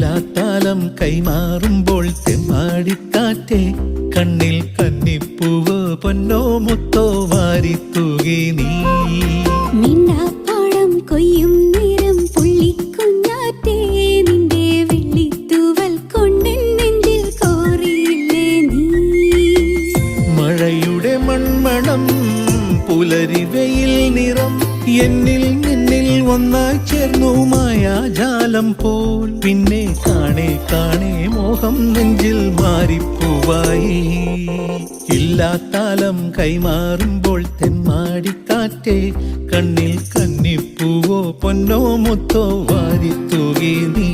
ഇല്ലാത്താലം കൈമാറുമ്പോൾ തെമ്മാടിക്കാറ്റേ കണ്ണിൽ കന്നിപ്പൂവോ പൊന്നോ മുത്തോ വാരിത്തൂകി നീ. മിണ്ടാപ്പാടം കൊയ്യും നേരം പുള്ളിക്കുഞ്ഞാറ്റേ നിന്റെ വെള്ളിത്തൂവൽ കൊണ്ട് നെഞ്ചിൽ കോറിയില്ലേ നീ. മഴയുടെ മൺമണം പുലരി വെയിൽ നിറം എന്നിൽ നിന്നിൽ ഒന്നായി ചേർന്നു മായാജാലം പോൽ. പിന്നെ കാണേ കാണേ മോഹം നെഞ്ചിൽ മാറിപ്പൂവായി. ഇല്ലാത്താലം കൈമാറുമ്പോൾ തെന്മാടിക്കാറ്റേ കണ്ണിൽ കന്നിപ്പൂവോ പൊന്നോ മുത്തോ വാരിത്തൂകി നീ.